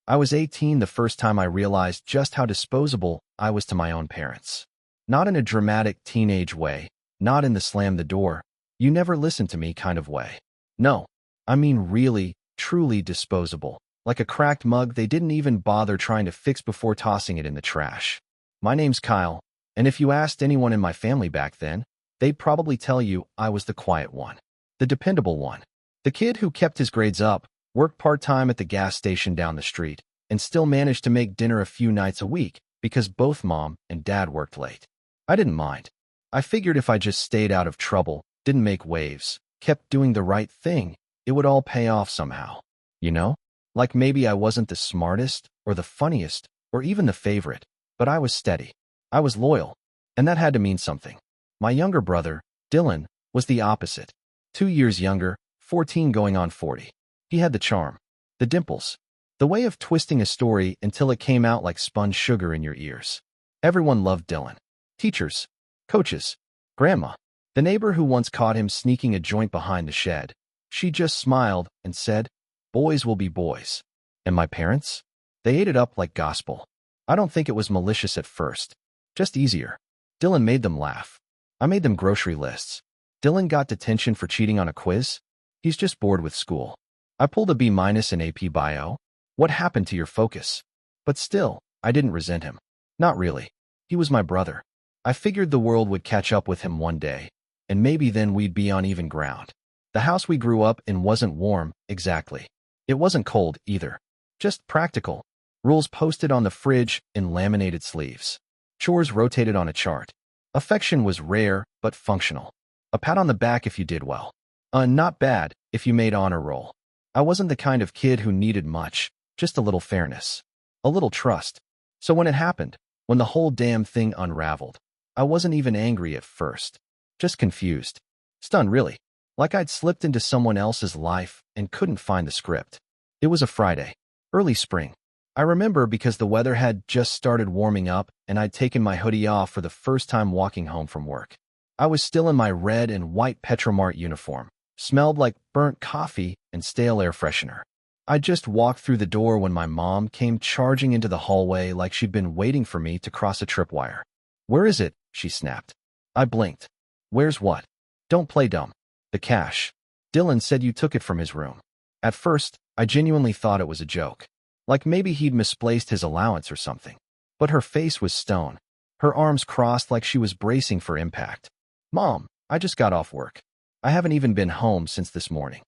I was 18 the first time I realized just how disposable I was to my own parents. Not in a dramatic teenage way, not in the slam the door, you never listen to me kind of way. No, I mean really, truly disposable. Like a cracked mug they didn't even bother trying to fix before tossing it in the trash. My name's Kyle, and if you asked anyone in my family back then, they'd probably tell you I was the quiet one. The dependable one. The kid who kept his grades up, worked part-time at the gas station down the street, and still managed to make dinner a few nights a week because both mom and dad worked late. I didn't mind. I figured if I just stayed out of trouble, didn't make waves, kept doing the right thing, it would all pay off somehow. You know? Like maybe I wasn't the smartest, or the funniest, or even the favorite, but I was steady. I was loyal. And that had to mean something. My younger brother, Dylan, was the opposite. 2 years younger, 14 going on 40. He had the charm, the dimples, the way of twisting a story until it came out like spun sugar in your ears. Everyone loved Dylan. Teachers, coaches, grandma. The neighbor who once caught him sneaking a joint behind the shed. She just smiled and said, "Boys will be boys." And my parents? They ate it up like gospel. I don't think it was malicious at first. Just easier. Dylan made them laugh. I made them grocery lists. Dylan got detention for cheating on a quiz. He's just bored with school. I pulled a B- in AP Bio. What happened to your focus? But still, I didn't resent him. Not really. He was my brother. I figured the world would catch up with him one day, and maybe then we'd be on even ground. The house we grew up in wasn't warm, exactly. It wasn't cold, either. Just practical. Rules posted on the fridge in laminated sleeves. Chores rotated on a chart. Affection was rare, but functional. A pat on the back if you did well. Not bad if you made honor roll. I wasn't the kind of kid who needed much, just a little fairness. A little trust. So when it happened, when the whole damn thing unraveled, I wasn't even angry at first. Just confused. Stunned, really. Like I'd slipped into someone else's life and couldn't find the script. It was a Friday. Early spring. I remember because the weather had just started warming up and I'd taken my hoodie off for the first time walking home from work. I was still in my red and white Petromart uniform. Smelled like burnt coffee and stale air freshener. I just walked through the door when my mom came charging into the hallway like she'd been waiting for me to cross a tripwire. "Where is it?" she snapped. I blinked. "Where's what?" "Don't play dumb." "The cash. Dylan said you took it from his room." At first, I genuinely thought it was a joke. Like maybe he'd misplaced his allowance or something. But her face was stone. Her arms crossed like she was bracing for impact. "Mom, I just got off work. I haven't even been home since this morning."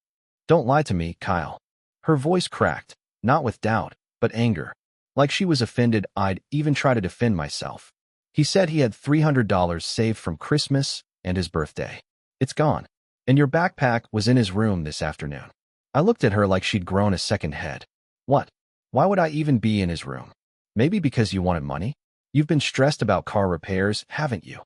"Don't lie to me, Kyle." Her voice cracked, not with doubt, but anger. Like she was offended I'd even try to defend myself. "He said he had $300 saved from Christmas and his birthday. It's gone. And your backpack was in his room this afternoon." I looked at her like she'd grown a second head. "What? Why would I even be in his room?" "Maybe because you wanted money? You've been stressed about car repairs, haven't you?"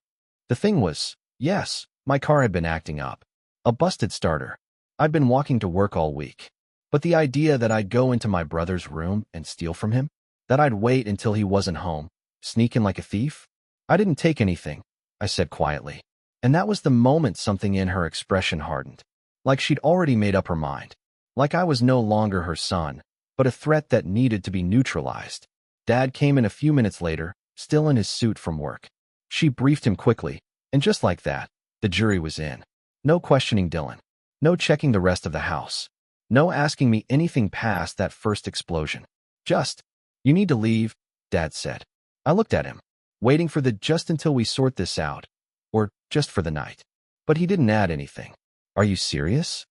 The thing was, yes, my car had been acting up. A busted starter. I'd been walking to work all week. But the idea that I'd go into my brother's room and steal from him? That I'd wait until he wasn't home, sneak in like a thief? "I didn't take anything," I said quietly. And that was the moment something in her expression hardened. Like she'd already made up her mind. Like I was no longer her son, but a threat that needed to be neutralized. Dad came in a few minutes later, still in his suit from work. She briefed him quickly, and just like that, the jury was in. No questioning Dylan. No checking the rest of the house. No asking me anything past that first explosion. Just, "You need to leave," Dad said. I looked at him, waiting for the "just until we sort this out," or "just for the night." But he didn't add anything. "Are you serious?"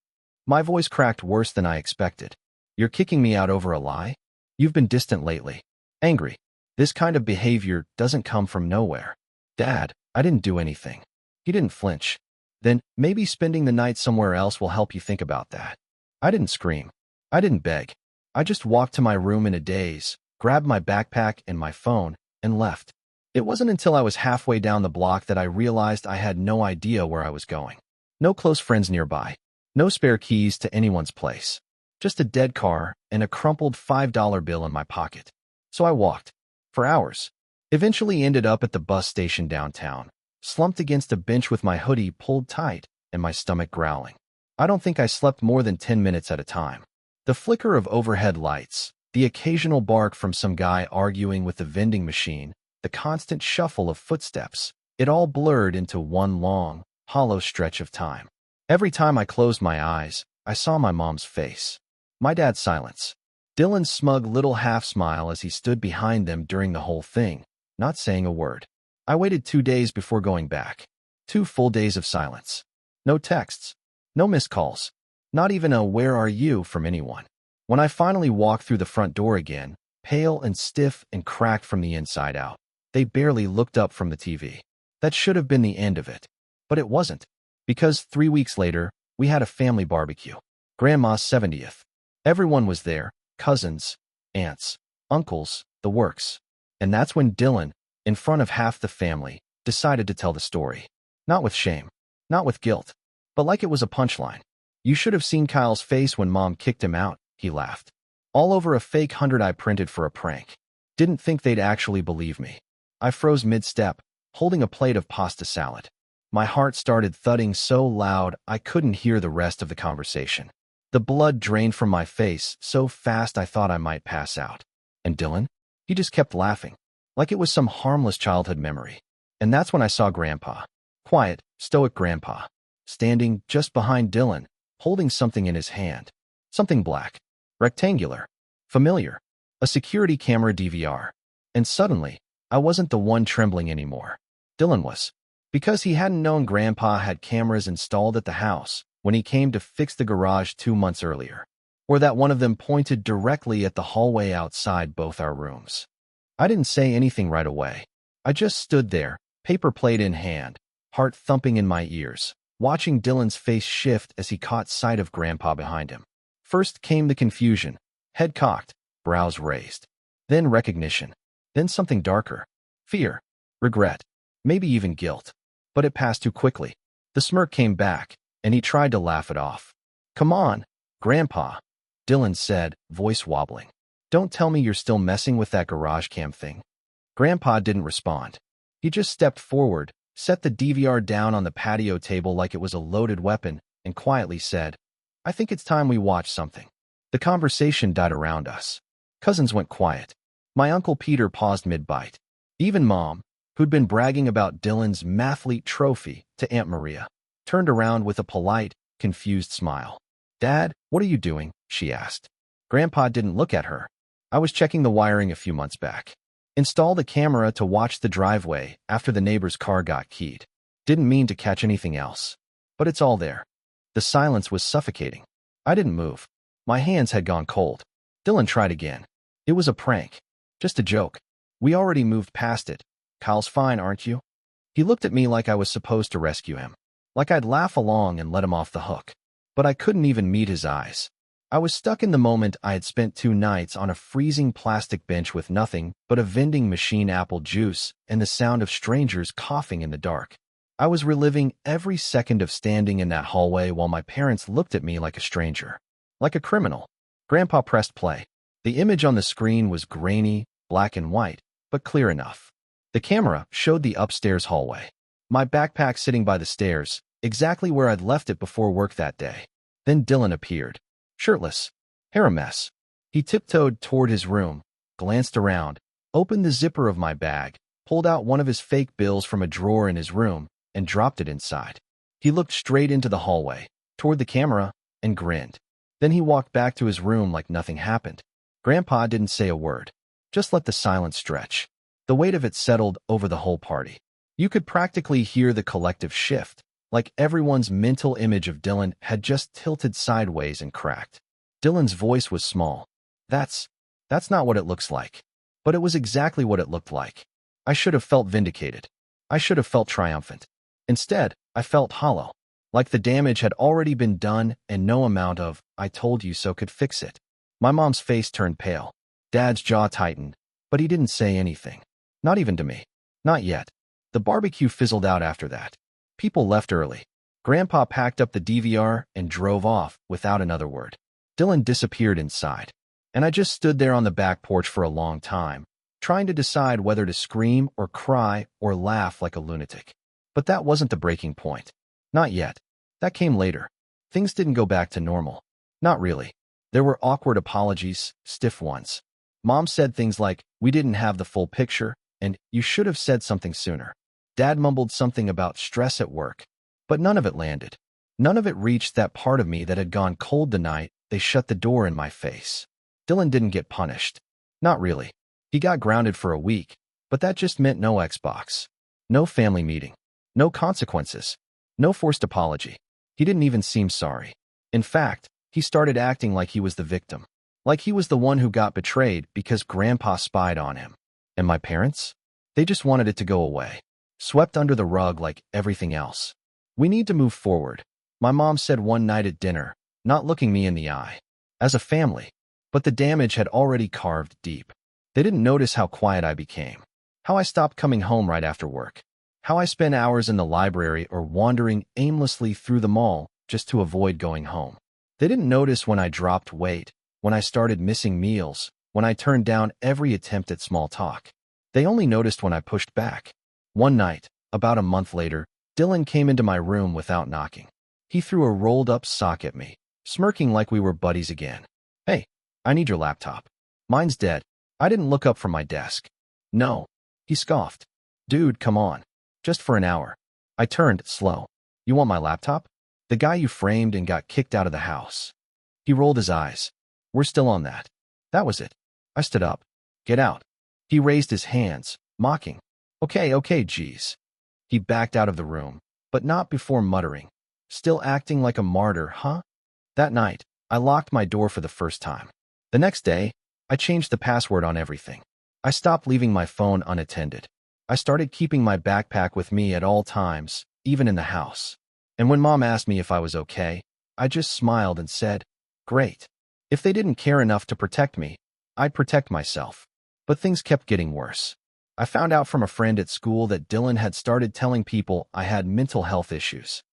My voice cracked worse than I expected. "You're kicking me out over a lie? You've been distant lately. Angry. This kind of behavior doesn't come from nowhere." "Dad, I didn't do anything." He didn't flinch. "Then maybe spending the night somewhere else will help you think about that." I didn't scream. I didn't beg. I just walked to my room in a daze, grabbed my backpack and my phone, and left. It wasn't until I was halfway down the block that I realized I had no idea where I was going. No close friends nearby. No spare keys to anyone's place. Just a dead car and a crumpled $5 bill in my pocket. So I walked. For hours. Eventually ended up at the bus station downtown, slumped against a bench with my hoodie pulled tight and my stomach growling. I don't think I slept more than 10 minutes at a time. The flicker of overhead lights, The occasional bark from some guy arguing with the vending machine, the constant shuffle of footsteps, it all blurred into one long, hollow stretch of time. Every time I closed my eyes, I saw my mom's face. My dad's silence. Dylan's smug little half-smile as he stood behind them during the whole thing, not saying a word. I waited 2 days before going back. 2 full days of silence. No texts. No missed calls. Not even a "where are you" from anyone. When I finally walked through the front door again, pale and stiff and cracked from the inside out, they barely looked up from the TV. That should have been the end of it. But it wasn't. Because 3 weeks later, we had a family barbecue. Grandma's 70th. Everyone was there. Cousins, aunts, uncles, the works. And that's when Dylan, in front of half the family, decided to tell the story. Not with shame. Not with guilt. But like it was a punchline. "You should have seen Kyle's face when Mom kicked him out," he laughed. "All over a fake 100 I printed for a prank. Didn't think they'd actually believe me." I froze mid-step, holding a plate of pasta salad. My heart started thudding so loud I couldn't hear the rest of the conversation. The blood drained from my face so fast I thought I might pass out. And Dylan? He just kept laughing, like it was some harmless childhood memory. And that's when I saw Grandpa. Quiet, stoic Grandpa, standing just behind Dylan, holding something in his hand. Something black, rectangular, familiar, a security camera DVR. And suddenly, I wasn't the one trembling anymore. Dylan was. Because he hadn't known Grandpa had cameras installed at the house when he came to fix the garage 2 months earlier, or that one of them pointed directly at the hallway outside both our rooms. I didn't say anything right away. I just stood there, paper plate in hand, heart thumping in my ears, watching Dylan's face shift as he caught sight of Grandpa behind him. First came the confusion, head cocked, brows raised. Then recognition. Then something darker. Fear. Regret. Maybe even guilt. But it passed too quickly. The smirk came back, and he tried to laugh it off. "Come on, Grandpa," Dylan said, voice wobbling. "Don't tell me you're still messing with that garage cam thing." Grandpa didn't respond. He just stepped forward, set the DVR down on the patio table like it was a loaded weapon, and quietly said, "I think it's time we watch something." The conversation died around us. Cousins went quiet. My Uncle Peter paused mid-bite. Even Mom, who'd been bragging about Dylan's mathlete trophy to Aunt Maria, turned around with a polite, confused smile. "Dad, what are you doing?" she asked. Grandpa didn't look at her. "I was checking the wiring a few months back. Installed a camera to watch the driveway after the neighbor's car got keyed. Didn't mean to catch anything else. But it's all there." The silence was suffocating. I didn't move. My hands had gone cold. Dylan tried again. "It was a prank. Just a joke. We already moved past it. Kyle's fine, aren't you?" He looked at me like I was supposed to rescue him. Like I'd laugh along and let him off the hook. But I couldn't even meet his eyes. I was stuck in the moment. I had spent 2 nights on a freezing plastic bench with nothing but a vending machine apple juice and the sound of strangers coughing in the dark. I was reliving every second of standing in that hallway while my parents looked at me like a stranger. Like a criminal. Grandpa pressed play. The image on the screen was grainy, black and white, but clear enough. The camera showed the upstairs hallway. My backpack sitting by the stairs, exactly where I'd left it before work that day. Then Dylan appeared. Shirtless. Hair a mess. He tiptoed toward his room, glanced around, opened the zipper of my bag, pulled out one of his fake bills from a drawer in his room, and dropped it inside. He looked straight into the hallway, toward the camera, and grinned. Then he walked back to his room like nothing happened. Grandpa didn't say a word. Just let the silence stretch. The weight of it settled over the whole party. You could practically hear the collective shift, like everyone's mental image of Dylan had just tilted sideways and cracked. Dylan's voice was small. That's not what it looks like." But it was exactly what it looked like. I should have felt vindicated. I should have felt triumphant. Instead, I felt hollow. Like the damage had already been done and no amount of "I told you so" could fix it. My mom's face turned pale. Dad's jaw tightened, but he didn't say anything. Not even to me. Not yet. The barbecue fizzled out after that. People left early. Grandpa packed up the DVR and drove off without another word. Dylan disappeared inside, and I just stood there on the back porch for a long time, trying to decide whether to scream or cry or laugh like a lunatic. But that wasn't the breaking point. Not yet. That came later. Things didn't go back to normal. Not really. There were awkward apologies, stiff ones. Mom said things like, "We didn't have the full picture," and "You should have said something sooner." Dad mumbled something about stress at work, but none of it landed. None of it reached that part of me that had gone cold the night they shut the door in my face. Dylan didn't get punished. Not really. He got grounded for a week, but that just meant no Xbox. No family meeting. No consequences. No forced apology. He didn't even seem sorry. In fact, he started acting like he was the victim. Like he was the one who got betrayed because Grandpa spied on him. And my parents? They just wanted it to go away. Swept under the rug like everything else. "We need to move forward," my mom said one night at dinner, not looking me in the eye. As a family. But the damage had already carved deep. They didn't notice how quiet I became. How I stopped coming home right after work. How I spent hours in the library or wandering aimlessly through the mall just to avoid going home. They didn't notice when I dropped weight, when I started missing meals, when I turned down every attempt at small talk. They only noticed when I pushed back. One night, about a month later, Dylan came into my room without knocking. He threw a rolled-up sock at me, smirking like we were buddies again. "Hey, I need your laptop. Mine's dead." I didn't look up from my desk. "No," he scoffed. "Dude, come on. Just for an hour." I turned, slow. "You want my laptop? The guy you framed and got kicked out of the house." He rolled his eyes. "We're still on that." That was it. I stood up. "Get out." He raised his hands, mocking. Okay, geez." He backed out of the room, but not before muttering. "Still acting like a martyr, huh?" That night, I locked my door for the first time. The next day, I changed the password on everything. I stopped leaving my phone unattended. I started keeping my backpack with me at all times, even in the house. And when Mom asked me if I was okay, I just smiled and said, "Great." If they didn't care enough to protect me, I'd protect myself. But things kept getting worse. I found out from a friend at school that Dylan had started telling people I had mental health issues.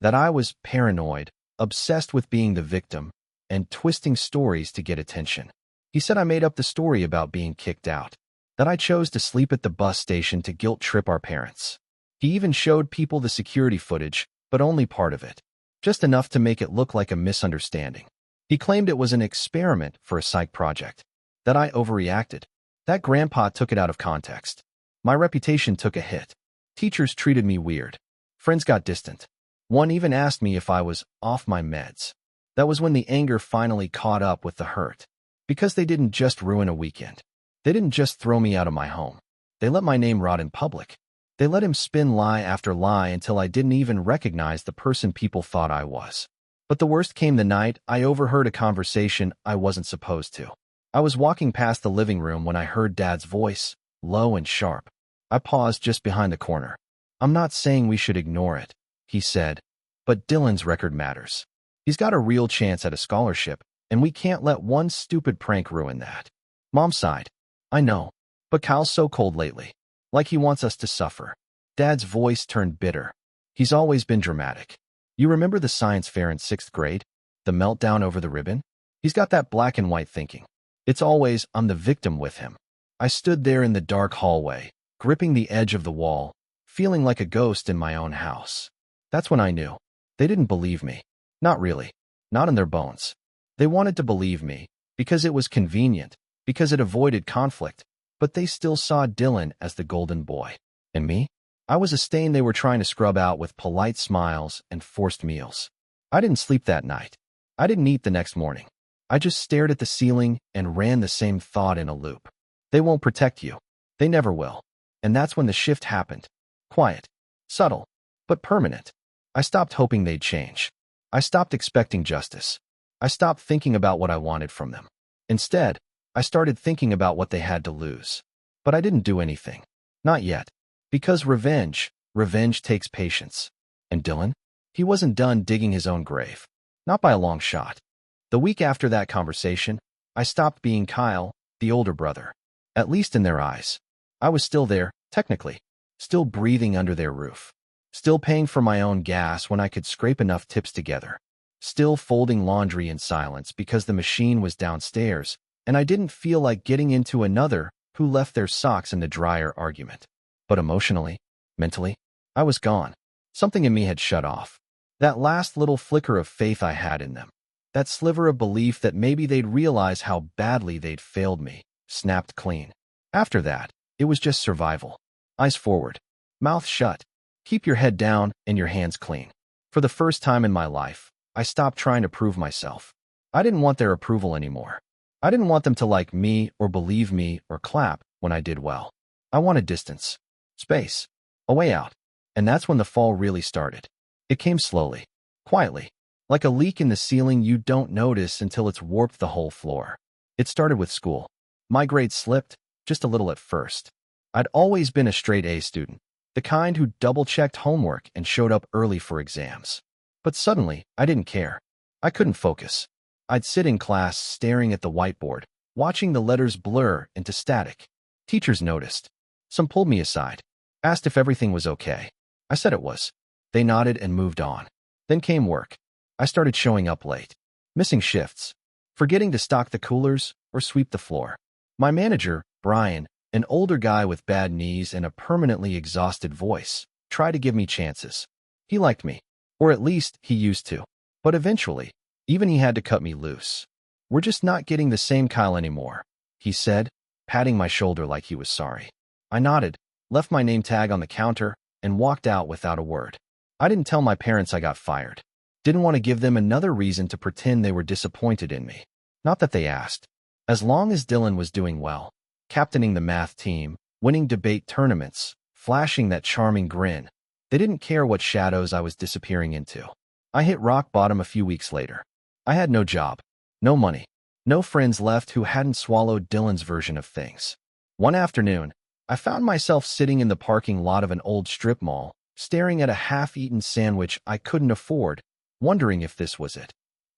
That I was paranoid, obsessed with being the victim, and twisting stories to get attention. He said I made up the story about being kicked out. That I chose to sleep at the bus station to guilt trip our parents. He even showed people the security footage, but only part of it. Just enough to make it look like a misunderstanding. He claimed it was an experiment for a psych project. That I overreacted. That Grandpa took it out of context. My reputation took a hit. Teachers treated me weird. Friends got distant. One even asked me if I was off my meds. That was when the anger finally caught up with the hurt. Because they didn't just ruin a weekend. They didn't just throw me out of my home. They let my name rot in public. They let him spin lie after lie until I didn't even recognize the person people thought I was. But the worst came the night I overheard a conversation I wasn't supposed to. I was walking past the living room when I heard Dad's voice, low and sharp. I paused just behind the corner. "I'm not saying we should ignore it," he said, "but Dylan's record matters. He's got a real chance at a scholarship, and we can't let one stupid prank ruin that." Mom sighed. "I know, but Kyle's so cold lately. Like he wants us to suffer." Dad's voice turned bitter. "He's always been dramatic. You remember the science fair in 6th grade? The meltdown over the ribbon? He's got that black and white thinking. It's always, I'm the victim with him." I stood there in the dark hallway, gripping the edge of the wall, feeling like a ghost in my own house. That's when I knew. They didn't believe me. Not really. Not in their bones. They wanted to believe me, because it was convenient, because it avoided conflict, but they still saw Dylan as the golden boy. And me? I was a stain they were trying to scrub out with polite smiles and forced meals. I didn't sleep that night. I didn't eat the next morning. I just stared at the ceiling and ran the same thought in a loop. They won't protect you. They never will. And that's when the shift happened. Quiet. Subtle. But permanent. I stopped hoping they'd change. I stopped expecting justice. I stopped thinking about what I wanted from them. Instead, I started thinking about what they had to lose. But I didn't do anything. Not yet. Because revenge takes patience. And Dylan? He wasn't done digging his own grave. Not by a long shot. The week after that conversation, I stopped being Kyle, the older brother. At least in their eyes. I was still there, technically. Still breathing under their roof. Still paying for my own gas when I could scrape enough tips together. Still folding laundry in silence because the machine was downstairs, and I didn't feel like getting into another who left their socks in the dryer argument. But emotionally, mentally, I was gone. Something in me had shut off. That last little flicker of faith I had in them. That sliver of belief that maybe they'd realize how badly they'd failed me, snapped clean. After that, it was just survival. Eyes forward, mouth shut. Keep your head down and your hands clean. For the first time in my life, I stopped trying to prove myself. I didn't want their approval anymore. I didn't want them to like me or believe me or clap when I did well. I wanted distance, space, a way out. And that's when the fall really started. It came slowly, quietly, like a leak in the ceiling you don't notice until it's warped the whole floor. It started with school. My grades slipped, just a little at first. I'd always been a straight A student, the kind who double-checked homework and showed up early for exams. But suddenly, I didn't care. I couldn't focus. I'd sit in class staring at the whiteboard, watching the letters blur into static. Teachers noticed. Some pulled me aside, asked if everything was okay. I said it was. They nodded and moved on. Then came work. I started showing up late, missing shifts, forgetting to stock the coolers or sweep the floor. My manager, Brian, an older guy with bad knees and a permanently exhausted voice, tried to give me chances. He liked me, or at least he used to. But eventually, even he had to cut me loose. "We're just not getting the same Kyle anymore," he said, patting my shoulder like he was sorry. I nodded, left my name tag on the counter, and walked out without a word. I didn't tell my parents I got fired. Didn't want to give them another reason to pretend they were disappointed in me. Not that they asked. As long as Dylan was doing well, captaining the math team, winning debate tournaments, flashing that charming grin, they didn't care what shadows I was disappearing into. I hit rock bottom a few weeks later. I had no job, no money, no friends left who hadn't swallowed Dylan's version of things. One afternoon, I found myself sitting in the parking lot of an old strip mall, staring at a half-eaten sandwich I couldn't afford, wondering if this was it.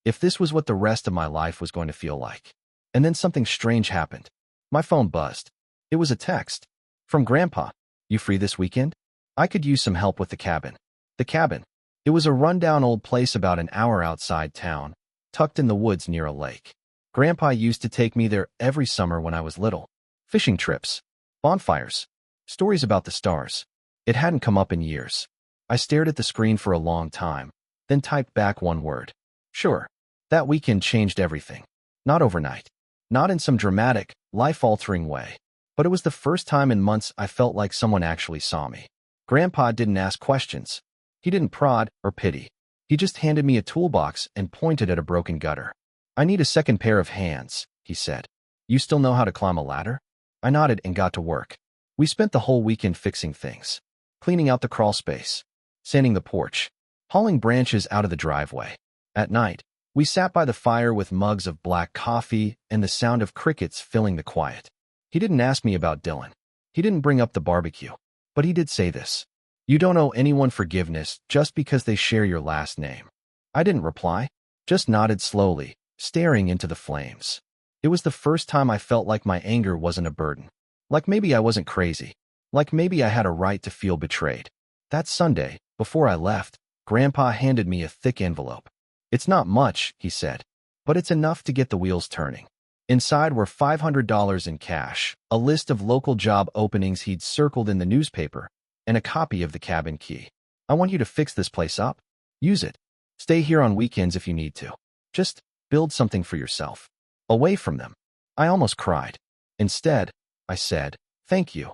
If this was what the rest of my life was going to feel like. And then something strange happened. My phone buzzed. It was a text. From Grandpa. "You free this weekend? I could use some help with the cabin." The cabin. It was a rundown old place about an hour outside town, tucked in the woods near a lake. Grandpa used to take me there every summer when I was little. Fishing trips. Bonfires. Stories about the stars. It hadn't come up in years. I stared at the screen for a long time, then typed back one word. Sure. That weekend changed everything. Not overnight. Not in some dramatic, life-altering way. But it was the first time in months I felt like someone actually saw me. Grandpa didn't ask questions. He didn't prod or pity. He just handed me a toolbox and pointed at a broken gutter. "I need a second pair of hands," he said. "You still know how to climb a ladder?" I nodded and got to work. We spent the whole weekend fixing things. Cleaning out the crawl space. Sanding the porch. Hauling branches out of the driveway. At night, we sat by the fire with mugs of black coffee and the sound of crickets filling the quiet. He didn't ask me about Dylan. He didn't bring up the barbecue. But he did say this. "You don't owe anyone forgiveness just because they share your last name." I didn't reply, just nodded slowly, staring into the flames. It was the first time I felt like my anger wasn't a burden. Like maybe I wasn't crazy. Like maybe I had a right to feel betrayed. That Sunday, before I left, Grandpa handed me a thick envelope. "It's not much," he said, "but it's enough to get the wheels turning." Inside were $500 in cash, a list of local job openings he'd circled in the newspaper, and a copy of the cabin key. "I want you to fix this place up. Use it. Stay here on weekends if you need to. Just build something for yourself. Away from them." I almost cried. Instead, I said, "Thank you,"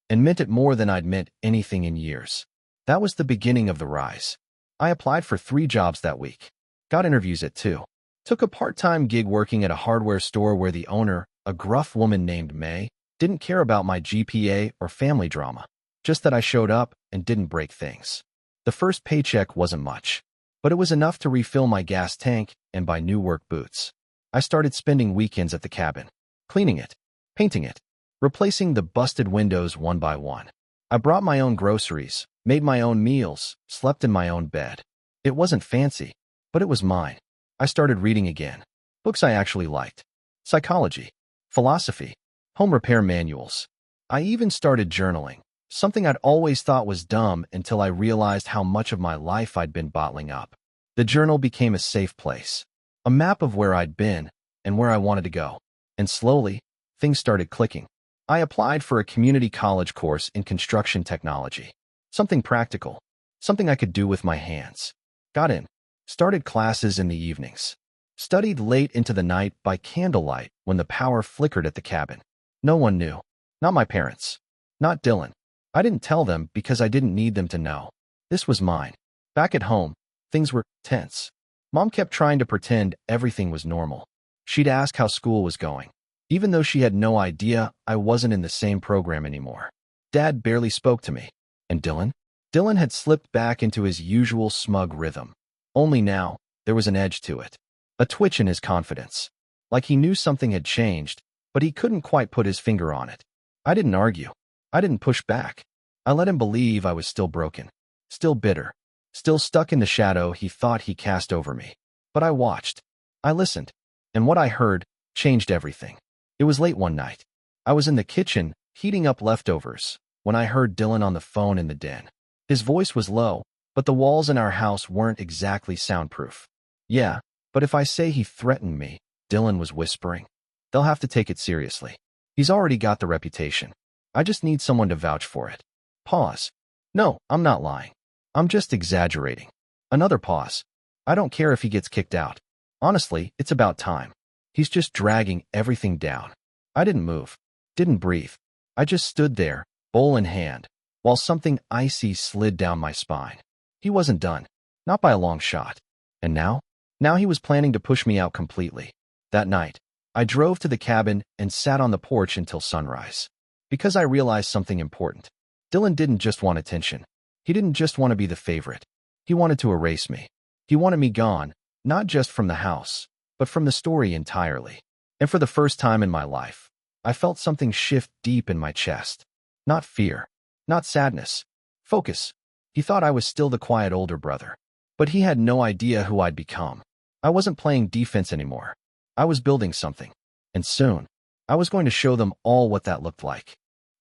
and meant it more than I'd meant anything in years. That was the beginning of the rise. I applied for 3 jobs that week. Got interviews at 2. Took a part-time gig working at a hardware store where the owner, a gruff woman named May, didn't care about my GPA or family drama, just that I showed up and didn't break things. The first paycheck wasn't much, but it was enough to refill my gas tank and buy new work boots. I started spending weekends at the cabin, cleaning it, painting it, replacing the busted windows one by one. I brought my own groceries, made my own meals, slept in my own bed. It wasn't fancy, but it was mine. I started reading again. Books I actually liked. Psychology, philosophy, home repair manuals. I even started journaling, something I'd always thought was dumb until I realized how much of my life I'd been bottling up. The journal became a safe place, a map of where I'd been and where I wanted to go. And slowly, things started clicking. I applied for a community college course in construction technology. Something practical, something I could do with my hands. Got in. Started classes in the evenings. Studied late into the night by candlelight when the power flickered at the cabin. No one knew. Not my parents. Not Dylan. I didn't tell them because I didn't need them to know. This was mine. Back at home, things were tense. Mom kept trying to pretend everything was normal. She'd ask how school was going, even though she had no idea I wasn't in the same program anymore. Dad barely spoke to me. And Dylan? Dylan had slipped back into his usual smug rhythm. Only now, there was an edge to it. A twitch in his confidence. Like he knew something had changed, but he couldn't quite put his finger on it. I didn't argue. I didn't push back. I let him believe I was still broken, still bitter, still stuck in the shadow he thought he cast over me. But I watched. I listened. And what I heard changed everything. It was late one night. I was in the kitchen, heating up leftovers, when I heard Dylan on the phone in the den. His voice was low, but the walls in our house weren't exactly soundproof. Yeah, but if I say he threatened me, Dylan was whispering, they'll have to take it seriously. He's already got the reputation. I just need someone to vouch for it. Pause. No, I'm not lying. I'm just exaggerating. Another pause. I don't care if he gets kicked out. Honestly, it's about time. He's just dragging everything down. I didn't move. Didn't breathe. I just stood there, bowl in hand, while something icy slid down my spine. He wasn't done. Not by a long shot. And now? Now he was planning to push me out completely. That night, I drove to the cabin and sat on the porch until sunrise. Because I realized something important. Dylan didn't just want attention. He didn't just want to be the favorite. He wanted to erase me. He wanted me gone, not just from the house, but from the story entirely. And for the first time in my life, I felt something shift deep in my chest. Not fear. Not sadness. Focus. He thought I was still the quiet older brother. But he had no idea who I'd become. I wasn't playing defense anymore. I was building something. And soon, I was going to show them all what that looked like.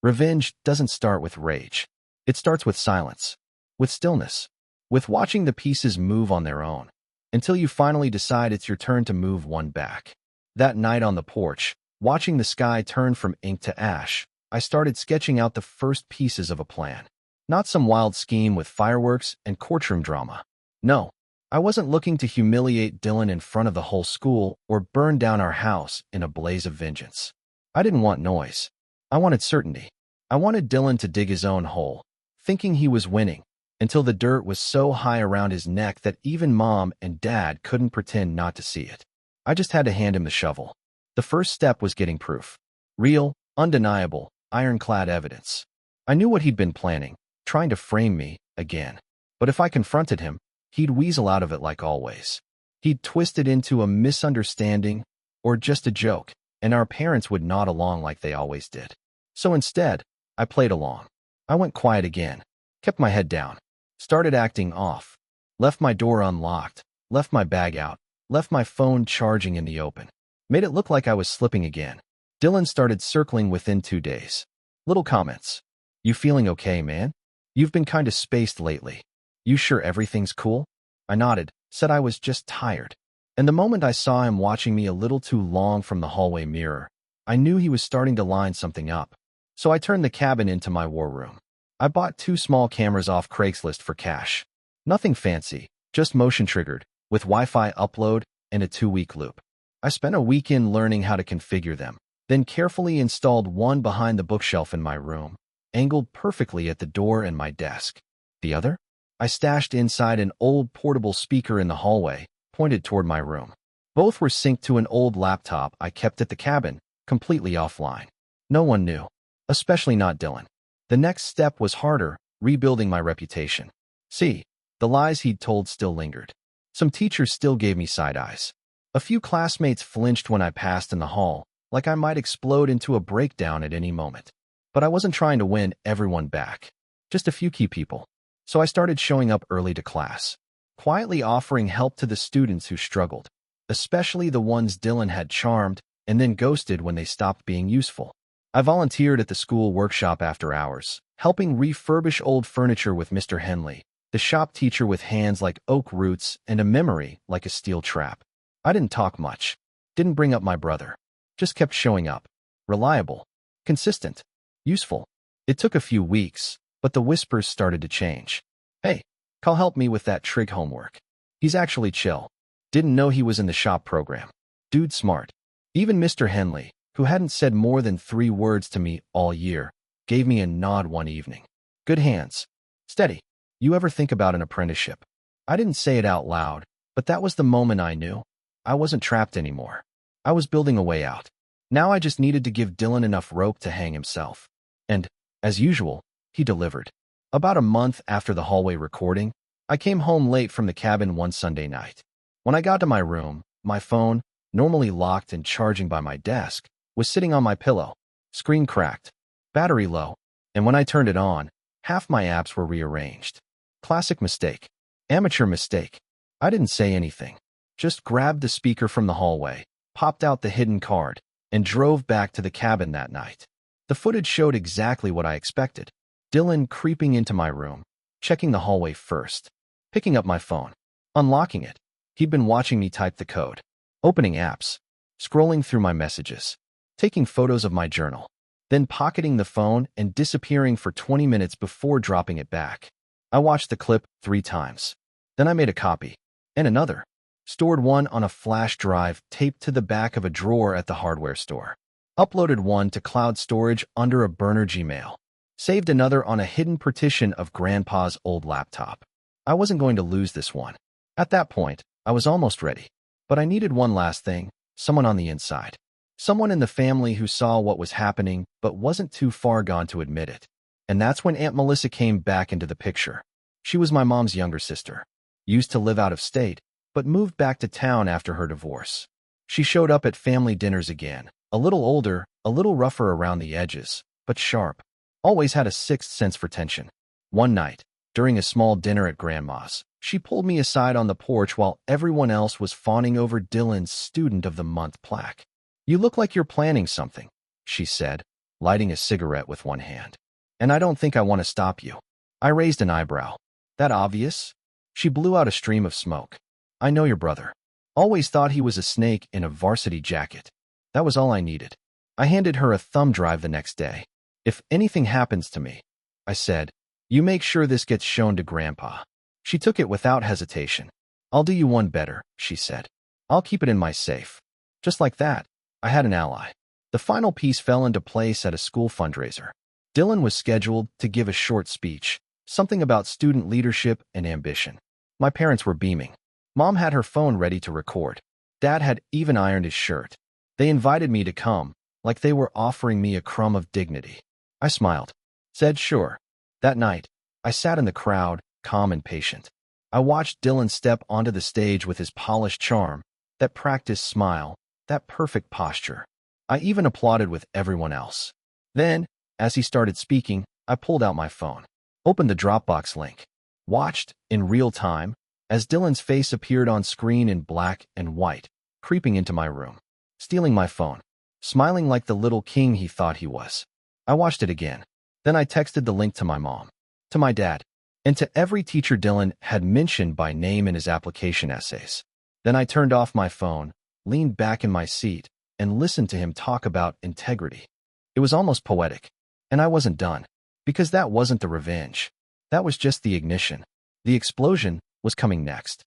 Revenge doesn't start with rage. It starts with silence, with stillness, with watching the pieces move on their own, until you finally decide it's your turn to move one back. That night on the porch, watching the sky turn from ink to ash, I started sketching out the first pieces of a plan. Not some wild scheme with fireworks and courtroom drama. No, I wasn't looking to humiliate Dylan in front of the whole school or burn down our house in a blaze of vengeance. I didn't want noise. I wanted certainty. I wanted Dylan to dig his own hole, thinking he was winning, until the dirt was so high around his neck that even Mom and Dad couldn't pretend not to see it. I just had to hand him the shovel. The first step was getting proof. Real, undeniable, ironclad evidence. I knew what he'd been planning, trying to frame me again. But if I confronted him, he'd weasel out of it like always. He'd twist it into a misunderstanding or just a joke, and our parents would nod along like they always did. So instead, I played along. I went quiet again, kept my head down, started acting off, left my door unlocked, left my bag out, left my phone charging in the open, made it look like I was slipping again. Dylan started circling within 2 days. Little comments. You feeling okay, man? You've been kinda spaced lately. You sure everything's cool? I nodded, said I was just tired. And the moment I saw him watching me a little too long from the hallway mirror, I knew he was starting to line something up. So I turned the cabin into my war room. I bought 2 small cameras off Craigslist for cash. Nothing fancy, just motion-triggered, with Wi-Fi upload and a 2-week loop. I spent a weekend learning how to configure them, then carefully installed one behind the bookshelf in my room, angled perfectly at the door and my desk. The other? I stashed inside an old portable speaker in the hallway, pointed toward my room. Both were synced to an old laptop I kept at the cabin, completely offline. No one knew, especially not Dylan. The next step was harder, rebuilding my reputation. See, the lies he'd told still lingered. Some teachers still gave me side eyes. A few classmates flinched when I passed in the hall, like I might explode into a breakdown at any moment. But I wasn't trying to win everyone back. Just a few key people. So I started showing up early to class, quietly offering help to the students who struggled, especially the ones Dylan had charmed and then ghosted when they stopped being useful. I volunteered at the school workshop after hours, helping refurbish old furniture with Mr. Henley, the shop teacher with hands like oak roots and a memory like a steel trap. I didn't talk much, didn't bring up my brother, just kept showing up. Reliable, consistent, useful. It took a few weeks, but the whispers started to change. Hey, Cal helped me with that trig homework. He's actually chill. Didn't know he was in the shop program. Dude smart. Even Mr. Henley, who hadn't said more than 3 words to me all year, gave me a nod one evening. Good hands. Steady. You ever think about an apprenticeship? I didn't say it out loud, but that was the moment I knew. I wasn't trapped anymore. I was building a way out. Now I just needed to give Dylan enough rope to hang himself. And, as usual, he delivered. About a month after the hallway recording, I came home late from the cabin one Sunday night. When I got to my room, my phone, normally locked and charging by my desk, was sitting on my pillow. Screen cracked. Battery low. And when I turned it on, half my apps were rearranged. Classic mistake. Amateur mistake. I didn't say anything. Just grabbed the speaker from the hallway, popped out the hidden card, and drove back to the cabin that night. The footage showed exactly what I expected. Dylan creeping into my room, checking the hallway first, picking up my phone, unlocking it. He'd been watching me type the code, opening apps, scrolling through my messages, taking photos of my journal, then pocketing the phone and disappearing for 20 minutes before dropping it back. I watched the clip 3 times. Then I made a copy, and another. Stored one on a flash drive taped to the back of a drawer at the hardware store. Uploaded one to cloud storage under a burner Gmail. Saved another on a hidden partition of Grandpa's old laptop. I wasn't going to lose this one. At that point, I was almost ready. But I needed one last thing, someone on the inside. Someone in the family who saw what was happening but wasn't too far gone to admit it. And that's when Aunt Melissa came back into the picture. She was my mom's younger sister. Used to live out of state, but moved back to town after her divorce. She showed up at family dinners again, a little older, a little rougher around the edges, but sharp. Always had a sixth sense for tension. One night, during a small dinner at Grandma's, she pulled me aside on the porch while everyone else was fawning over Dylan's Student of the Month plaque. "You look like you're planning something," she said, lighting a cigarette with one hand. "And I don't think I want to stop you." I raised an eyebrow. "That obvious?" She blew out a stream of smoke. "I know your brother. Always thought he was a snake in a varsity jacket." That was all I needed. I handed her a thumb drive the next day. "If anything happens to me," I said, "you make sure this gets shown to Grandpa." She took it without hesitation. "I'll do you one better," she said. "I'll keep it in my safe." Just like that, I had an ally. The final piece fell into place at a school fundraiser. Dylan was scheduled to give a short speech, something about student leadership and ambition. My parents were beaming. Mom had her phone ready to record. Dad had even ironed his shirt. They invited me to come, like they were offering me a crumb of dignity. I smiled, said sure. That night, I sat in the crowd, calm and patient. I watched Dylan step onto the stage with his polished charm, that practiced smile, that perfect posture. I even applauded with everyone else. Then, as he started speaking, I pulled out my phone, opened the Dropbox link, watched, in real time, as Dylan's face appeared on screen in black and white, creeping into my room, stealing my phone, smiling like the little king he thought he was. I watched it again. Then I texted the link to my mom, to my dad, and to every teacher Dylan had mentioned by name in his application essays. Then I turned off my phone, leaned back in my seat, and listened to him talk about integrity. It was almost poetic. And I wasn't done. Because that wasn't the revenge. That was just the ignition. The explosion was coming next.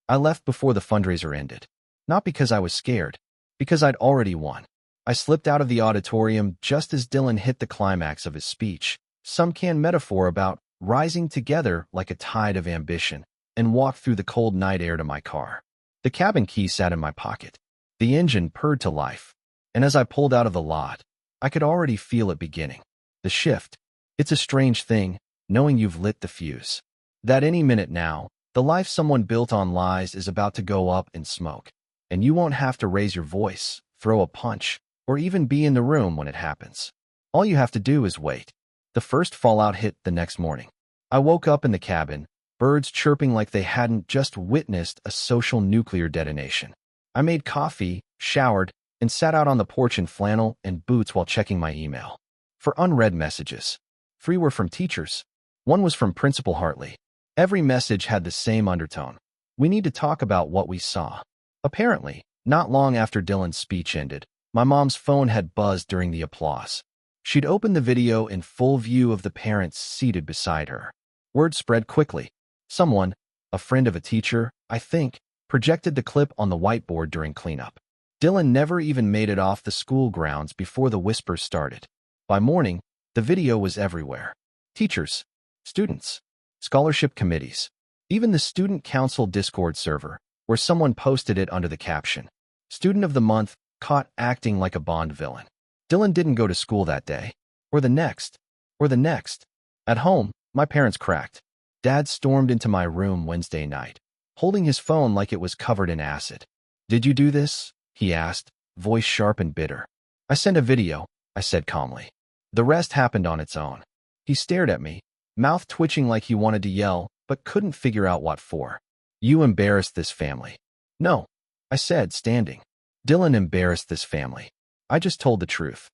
I left before the fundraiser ended. Not because I was scared. Because I'd already won. I slipped out of the auditorium just as Dylan hit the climax of his speech, some canned metaphor about rising together like a tide of ambition, and walked through the cold night air to my car. The cabin key sat in my pocket. The engine purred to life. And as I pulled out of the lot, I could already feel it beginning. The shift. It's a strange thing, knowing you've lit the fuse. That any minute now, the life someone built on lies is about to go up in smoke. And you won't have to raise your voice, throw a punch, or even be in the room when it happens. All you have to do is wait. The first fallout hit the next morning. I woke up in the cabin, birds chirping like they hadn't just witnessed a social nuclear detonation. I made coffee, showered, and sat out on the porch in flannel and boots while checking my email. For unread messages. 3 were from teachers. 1 was from Principal Hartley. Every message had the same undertone. "We need to talk about what we saw." Apparently, not long after Dylan's speech ended, my mom's phone had buzzed during the applause. She'd opened the video in full view of the parents seated beside her. Word spread quickly. Someone, a friend of a teacher, I think, projected the clip on the whiteboard during cleanup. Dylan never even made it off the school grounds before the whispers started. By morning, the video was everywhere. Teachers, students, scholarship committees, even the student council Discord server, where someone posted it under the caption, "Student of the Month caught acting like a Bond villain." Dylan didn't go to school that day, or the next, or the next. At home, my parents cracked. Dad stormed into my room Wednesday night, holding his phone like it was covered in acid. "Did you do this?" he asked, voice sharp and bitter. "I sent a video," I said calmly. "The rest happened on its own." He stared at me, mouth twitching like he wanted to yell, but couldn't figure out what for. "You embarrassed this family." "No," I said, standing. "Dylan embarrassed this family. I just told the truth."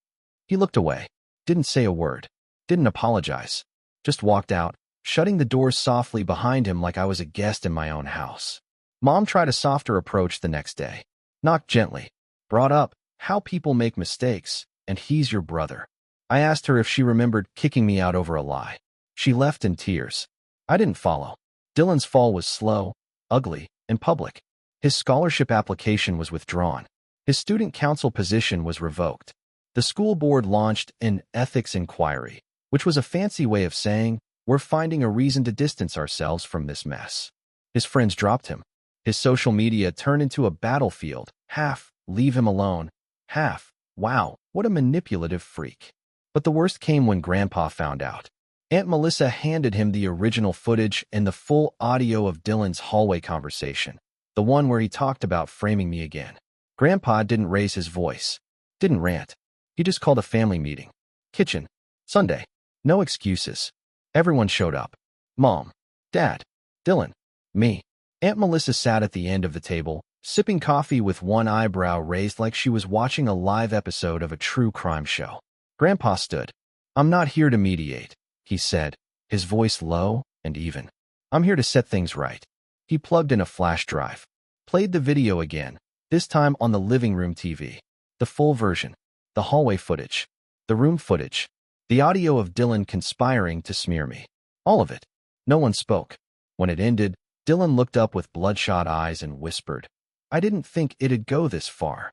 He looked away, didn't say a word, didn't apologize, just walked out, shutting the doors softly behind him like I was a guest in my own house. Mom tried a softer approach the next day. Knocked gently, brought up how people make mistakes, and he's your brother. I asked her if she remembered kicking me out over a lie. She left in tears. I didn't follow. Dylan's fall was slow, ugly, and public. His scholarship application was withdrawn. His student council position was revoked. The school board launched an ethics inquiry, which was a fancy way of saying, "We're finding a reason to distance ourselves from this mess." His friends dropped him. His social media turned into a battlefield. Half, "Leave him alone." Half, "Wow, what a manipulative freak." But the worst came when Grandpa found out. Aunt Melissa handed him the original footage and the full audio of Dylan's hallway conversation, the one where he talked about framing me again. Grandpa didn't raise his voice, didn't rant. He just called a family meeting. Kitchen. Sunday. No excuses. Everyone showed up. Mom, Dad, Dylan, me. Aunt Melissa sat at the end of the table, sipping coffee with one eyebrow raised like she was watching a live episode of a true crime show. Grandpa stood. "I'm not here to mediate," he said, his voice low and even. "I'm here to set things right." He plugged in a flash drive, played the video again, this time on the living room TV. The full version, the hallway footage, the room footage, the audio of Dylan conspiring to smear me. All of it. No one spoke. When it ended, Dylan looked up with bloodshot eyes and whispered, "I didn't think it'd go this far."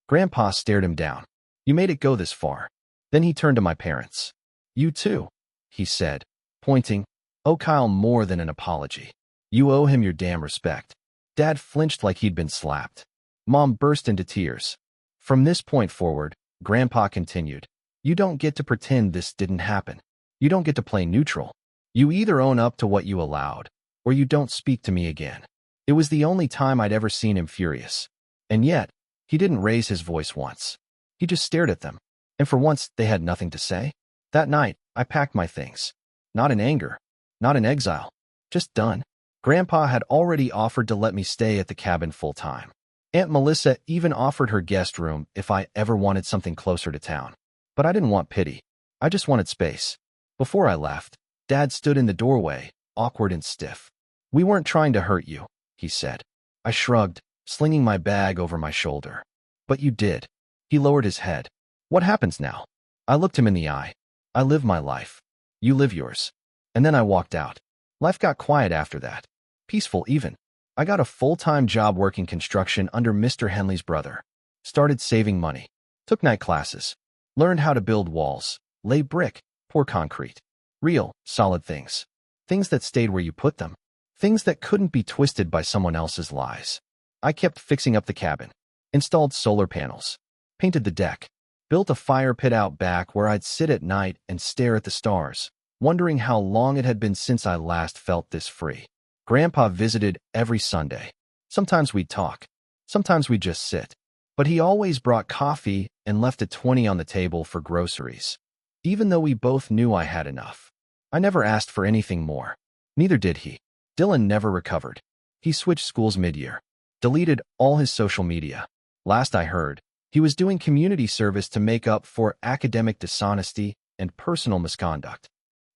Grandpa stared him down. "You made it go this far." Then he turned to my parents. "You too," he said, pointing. "Owe Kyle more than an apology. You owe him your damn respect." Dad flinched like he'd been slapped. Mom burst into tears. From this point forward, Grandpa continued, "You don't get to pretend this didn't happen. You don't get to play neutral. You either own up to what you allowed, or you don't speak to me again." It was the only time I'd ever seen him furious. And yet, he didn't raise his voice once. He just stared at them. And for once, they had nothing to say. That night, I packed my things. Not in anger. Not in exile. Just done. Grandpa had already offered to let me stay at the cabin full-time. Aunt Melissa even offered her guest room if I ever wanted something closer to town. But I didn't want pity. I just wanted space. Before I left, Dad stood in the doorway, awkward and stiff. "We weren't trying to hurt you," he said. I shrugged, slinging my bag over my shoulder. "But you did." He lowered his head. "What happens now?" I looked him in the eye. "I live my life. You live yours." And then I walked out. Life got quiet after that. Peaceful even. I got a full-time job working construction under Mr. Henley's brother. Started saving money. Took night classes. Learned how to build walls, lay brick, pour concrete. Real, solid things. Things that stayed where you put them. Things that couldn't be twisted by someone else's lies. I kept fixing up the cabin. Installed solar panels. Painted the deck. Built a fire pit out back where I'd sit at night and stare at the stars, wondering how long it had been since I last felt this free. Grandpa visited every Sunday. Sometimes we'd talk. Sometimes we'd just sit. But he always brought coffee and left a 20 on the table for groceries. Even though we both knew I had enough. I never asked for anything more. Neither did he. Dylan never recovered. He switched schools mid-year. Deleted all his social media. Last I heard, he was doing community service to make up for academic dishonesty and personal misconduct.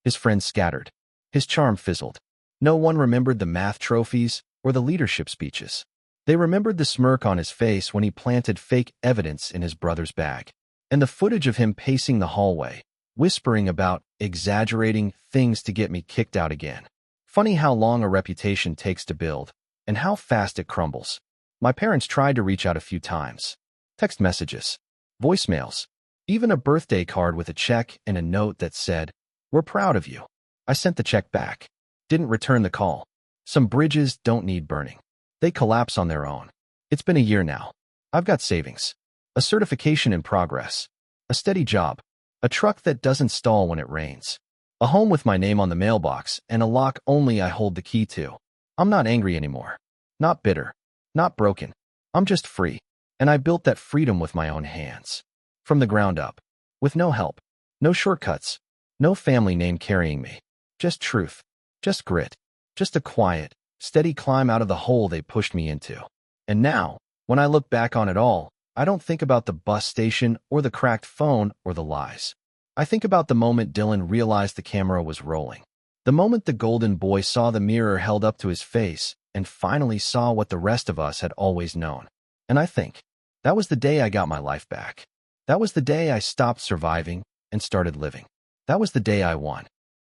His friends scattered. His charm fizzled. No one remembered the math trophies or the leadership speeches. They remembered the smirk on his face when he planted fake evidence in his brother's bag, and the footage of him pacing the hallway, whispering about exaggerating things to get me kicked out again. Funny how long a reputation takes to build, and how fast it crumbles. My parents tried to reach out a few times. Text messages, voicemails, even a birthday card with a check and a note that said, "We're proud of you." I sent the check back. Didn't return the call. Some bridges don't need burning. They collapse on their own. It's been a year now. I've got savings, a certification in progress, a steady job, a truck that doesn't stall when it rains, a home with my name on the mailbox, and a lock only I hold the key to. I'm not angry anymore. Not bitter. Not broken. I'm just free. And I built that freedom with my own hands. From the ground up. With no help. No shortcuts. No family name carrying me. Just truth. Just grit. Just a quiet, steady climb out of the hole they pushed me into. And now, when I look back on it all, I don't think about the bus station or the cracked phone or the lies. I think about the moment Dylan realized the camera was rolling. The moment the golden boy saw the mirror held up to his face and finally saw what the rest of us had always known. And I think, that was the day I got my life back. That was the day I stopped surviving and started living. That was the day I won.